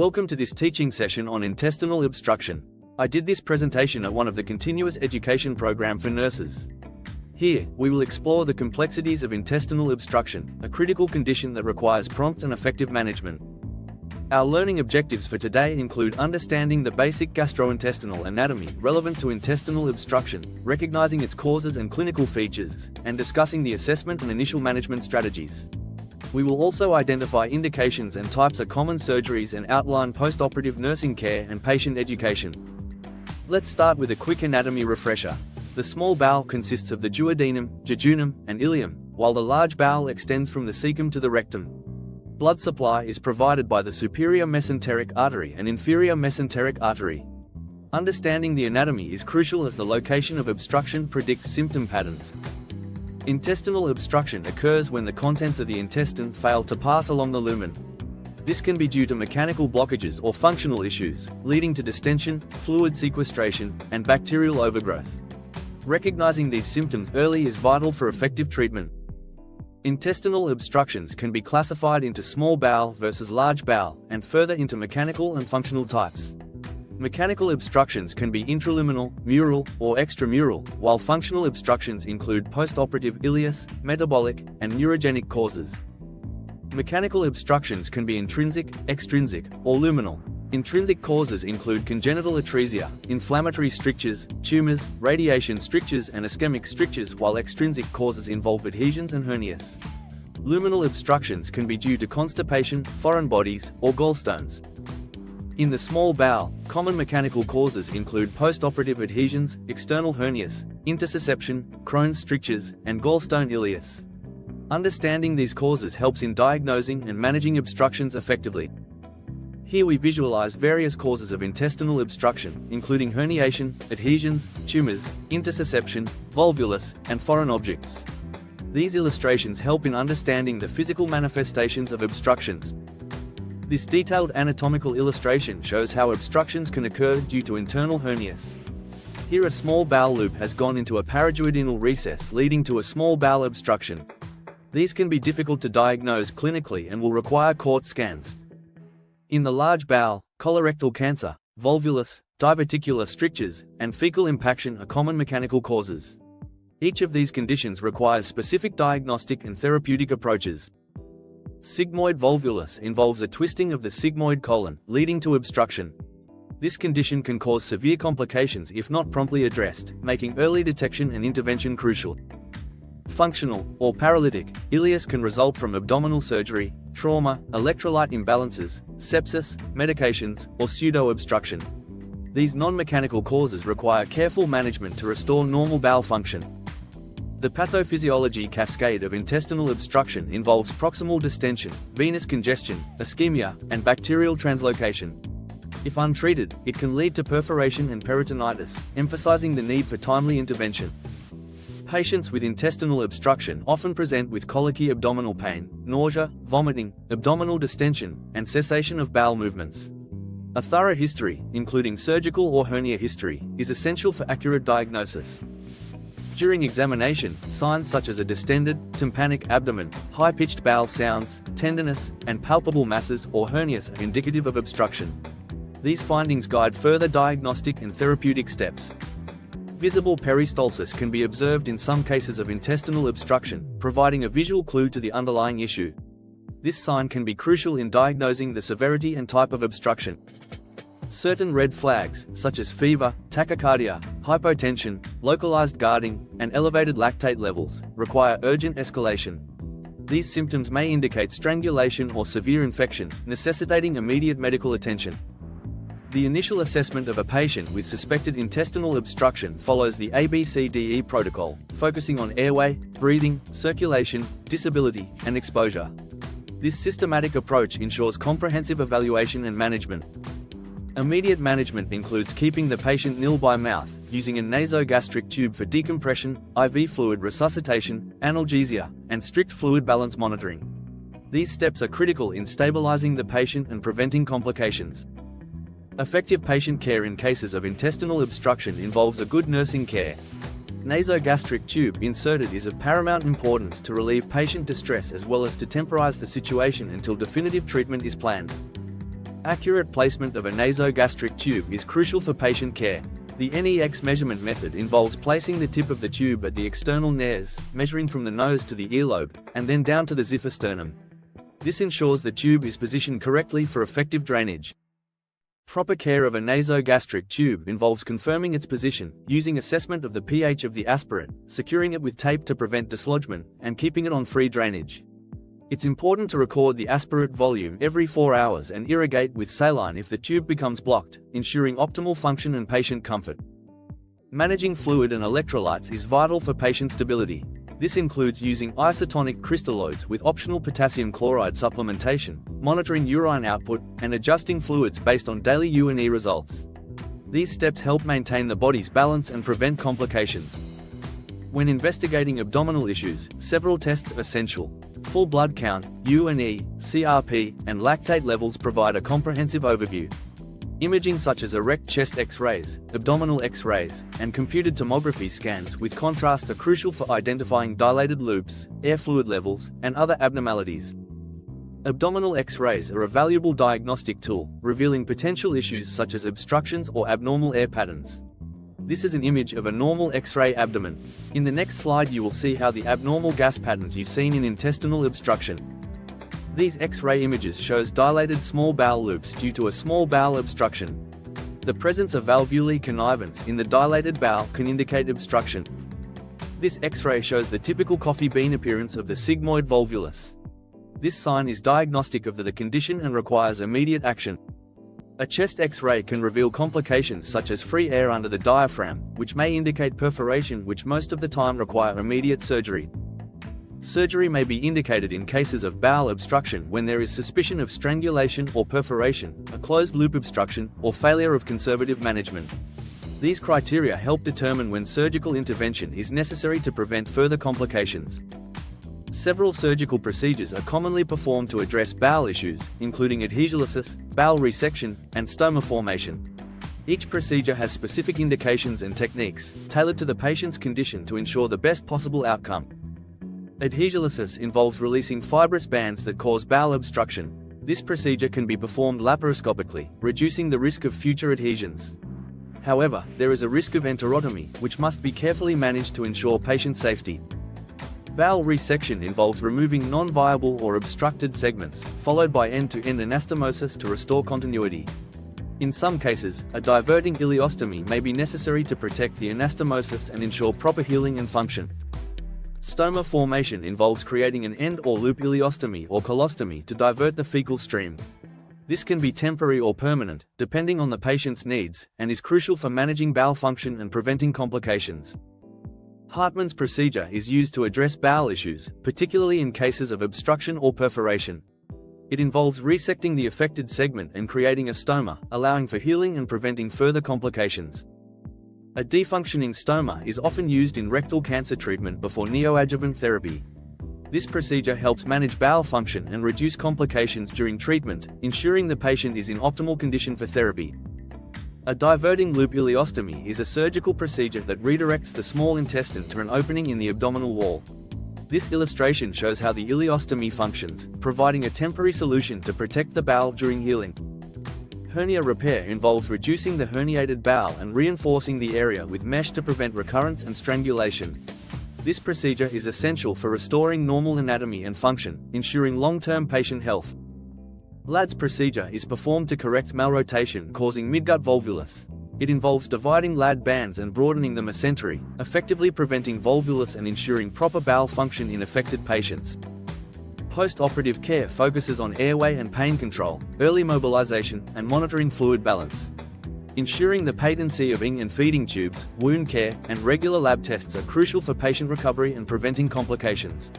Welcome to this teaching session on intestinal obstruction. I did this presentation at one of the continuous education program for nurses. Here, we will explore the complexities of intestinal obstruction, a critical condition that requires prompt and effective management. Our learning objectives for today include understanding the basic gastrointestinal anatomy relevant to intestinal obstruction, recognizing its causes and clinical features, and discussing the assessment and initial management strategies. We will also identify indications and types of common surgeries and outline post-operative nursing care and patient education. Let's start with a quick anatomy refresher. The small bowel consists of the duodenum, jejunum, and ileum, while the large bowel extends from the cecum to the rectum. Blood supply is provided by the superior mesenteric artery and inferior mesenteric artery. Understanding the anatomy is crucial as the location of obstruction predicts symptom patterns. Intestinal obstruction occurs when the contents of the intestine fail to pass along the lumen. This can be due to mechanical blockages or functional issues, leading to distension, fluid sequestration, and bacterial overgrowth. Recognizing these symptoms early is vital for effective treatment. Intestinal obstructions can be classified into small bowel versus large bowel, and further into mechanical and functional types. Mechanical obstructions can be intraluminal, mural, or extramural, while functional obstructions include post-operative ileus, metabolic, and neurogenic causes. Mechanical obstructions can be intrinsic, extrinsic, or luminal. Intrinsic causes include congenital atresia, inflammatory strictures, tumors, radiation strictures, and ischemic strictures, while extrinsic causes involve adhesions and hernias. Luminal obstructions can be due to constipation, foreign bodies, or gallstones. In the small bowel, common mechanical causes include post-operative adhesions, external hernias, intussusception, Crohn's strictures, and gallstone ileus. Understanding these causes helps in diagnosing and managing obstructions effectively. Here we visualize various causes of intestinal obstruction, including herniation, adhesions, tumors, intussusception, volvulus, and foreign objects. These illustrations help in understanding the physical manifestations of obstructions. This detailed anatomical illustration shows how obstructions can occur due to internal hernias. Here a small bowel loop has gone into a paraduodenal recess leading to a small bowel obstruction. These can be difficult to diagnose clinically and will require CORT scans. In the large bowel, colorectal cancer, volvulus, diverticular strictures, and fecal impaction are common mechanical causes. Each of these conditions requires specific diagnostic and therapeutic approaches. Sigmoid volvulus involves a twisting of the sigmoid colon, leading to obstruction. This condition can cause severe complications if not promptly addressed, making early detection and intervention crucial. Functional, or paralytic, ileus can result from abdominal surgery, trauma, electrolyte imbalances, sepsis, medications, or pseudo-obstruction. These non-mechanical causes require careful management to restore normal bowel function. The pathophysiology cascade of intestinal obstruction involves proximal distension, venous congestion, ischemia, and bacterial translocation. If untreated, it can lead to perforation and peritonitis, emphasizing the need for timely intervention. Patients with intestinal obstruction often present with colicky abdominal pain, nausea, vomiting, abdominal distension, and cessation of bowel movements. A thorough history, including surgical or hernia history, is essential for accurate diagnosis. During examination, signs such as a distended, tympanic abdomen, high-pitched bowel sounds, tenderness, and palpable masses or hernias are indicative of obstruction. These findings guide further diagnostic and therapeutic steps. Visible peristalsis can be observed in some cases of intestinal obstruction, providing a visual clue to the underlying issue. This sign can be crucial in diagnosing the severity and type of obstruction. Certain red flags, such as fever, tachycardia, hypotension, localized guarding, and elevated lactate levels, require urgent escalation. These symptoms may indicate strangulation or severe infection, necessitating immediate medical attention. The initial assessment of a patient with suspected intestinal obstruction follows the ABCDE protocol, focusing on airway, breathing, circulation, disability, and exposure. This systematic approach ensures comprehensive evaluation and management. Immediate management includes keeping the patient nil by mouth, using a nasogastric tube for decompression, IV fluid resuscitation, analgesia, and strict fluid balance monitoring. These steps are critical in stabilizing the patient and preventing complications. Effective patient care in cases of intestinal obstruction involves a good nursing care. Nasogastric tube inserted is of paramount importance to relieve patient distress as well as to temporize the situation until definitive treatment is planned. Accurate placement of a nasogastric tube is crucial for patient care. The NEX measurement method involves placing the tip of the tube at the external nares, measuring from the nose to the earlobe, and then down to the xiphisternum. This ensures the tube is positioned correctly for effective drainage. Proper care of a nasogastric tube involves confirming its position, using assessment of the pH of the aspirate, securing it with tape to prevent dislodgement, and keeping it on free drainage. It's important to record the aspirate volume every 4 hours and irrigate with saline if the tube becomes blocked, ensuring optimal function and patient comfort. Managing fluid and electrolytes is vital for patient stability. This includes using isotonic crystalloids with optional potassium chloride supplementation, monitoring urine output, and adjusting fluids based on daily U&E results. These steps help maintain the body's balance and prevent complications. When investigating abdominal issues, several tests are essential. Full blood count, U&E, CRP, and lactate levels provide a comprehensive overview. Imaging such as erect chest X-rays, abdominal X-rays, and computed tomography scans with contrast are crucial for identifying dilated loops, air fluid levels, and other abnormalities. Abdominal X-rays are a valuable diagnostic tool, revealing potential issues such as obstructions or abnormal air patterns. This is an image of a normal X-ray abdomen. In the next slide you will see how the abnormal gas patterns you've seen in intestinal obstruction. These X-ray images shows dilated small bowel loops due to a small bowel obstruction. The presence of valvulae connivance in the dilated bowel can indicate obstruction. This X-ray shows the typical coffee bean appearance of the sigmoid volvulus. This sign is diagnostic of the condition and requires immediate action. A chest X-ray can reveal complications such as free air under the diaphragm, which may indicate perforation, which most of the time require immediate surgery. Surgery may be indicated in cases of bowel obstruction when there is suspicion of strangulation or perforation, a closed-loop obstruction, or failure of conservative management. These criteria help determine when surgical intervention is necessary to prevent further complications. Several surgical procedures are commonly performed to address bowel issues, including adhesiolysis, bowel resection, and stoma formation. Each procedure has specific indications and techniques, tailored to the patient's condition to ensure the best possible outcome. Adhesiolysis involves releasing fibrous bands that cause bowel obstruction. This procedure can be performed laparoscopically, reducing the risk of future adhesions. However, there is a risk of enterotomy, which must be carefully managed to ensure patient safety. Bowel resection involves removing non-viable or obstructed segments, followed by end-to-end anastomosis to restore continuity. In some cases, a diverting ileostomy may be necessary to protect the anastomosis and ensure proper healing and function. Stoma formation involves creating an end or loop ileostomy or colostomy to divert the fecal stream. This can be temporary or permanent, depending on the patient's needs, and is crucial for managing bowel function and preventing complications. Hartmann's procedure is used to address bowel issues, particularly in cases of obstruction or perforation. It involves resecting the affected segment and creating a stoma, allowing for healing and preventing further complications. A defunctioning stoma is often used in rectal cancer treatment before neoadjuvant therapy. This procedure helps manage bowel function and reduce complications during treatment, ensuring the patient is in optimal condition for therapy. A diverting loop ileostomy is a surgical procedure that redirects the small intestine to an opening in the abdominal wall. This illustration shows how the ileostomy functions, providing a temporary solution to protect the bowel during healing. Hernia repair involves reducing the herniated bowel and reinforcing the area with mesh to prevent recurrence and strangulation. This procedure is essential for restoring normal anatomy and function, ensuring long-term patient health. Ladd's procedure is performed to correct malrotation causing midgut volvulus. It involves dividing Ladd bands and broadening the mesentery, effectively preventing volvulus and ensuring proper bowel function in affected patients. Post-operative care focuses on airway and pain control, early mobilization, and monitoring fluid balance. Ensuring the patency of ing and feeding tubes, wound care, and regular lab tests are crucial for patient recovery and preventing complications.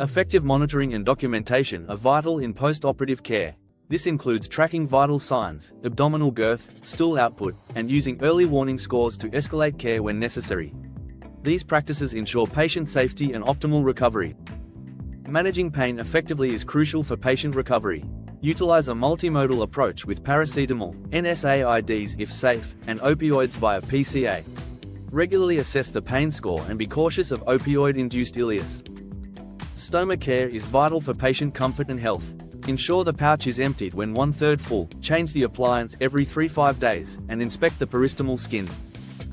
Effective monitoring and documentation are vital in post-operative care. This includes tracking vital signs, abdominal girth, stool output, and using early warning scores to escalate care when necessary. These practices ensure patient safety and optimal recovery. Managing pain effectively is crucial for patient recovery. Utilize a multimodal approach with paracetamol, NSAIDs if safe, and opioids via PCA. Regularly assess the pain score and be cautious of opioid-induced ileus. Stoma care is vital for patient comfort and health. Ensure the pouch is emptied when 1/3 full, change the appliance every 3–5 days, and inspect the peristomal skin.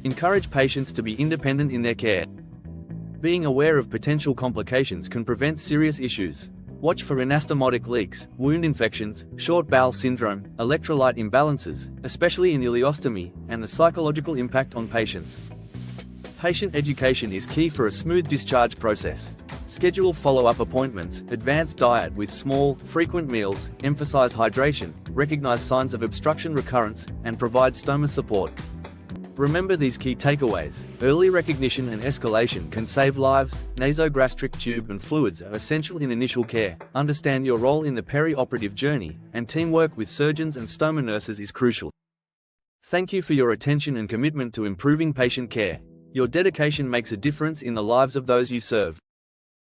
Encourage patients to be independent in their care. Being aware of potential complications can prevent serious issues. Watch for anastomotic leaks, wound infections, short bowel syndrome, electrolyte imbalances, especially in ileostomy, and the psychological impact on patients. Patient education is key for a smooth discharge process. Schedule follow-up appointments, advance diet with small, frequent meals, emphasize hydration, recognize signs of obstruction recurrence, and provide stoma support. Remember these key takeaways. Early recognition and escalation can save lives. Nasogastric tube and fluids are essential in initial care. Understand your role in the peri-operative journey, and teamwork with surgeons and stoma nurses is crucial. Thank you for your attention and commitment to improving patient care. Your dedication makes a difference in the lives of those you serve.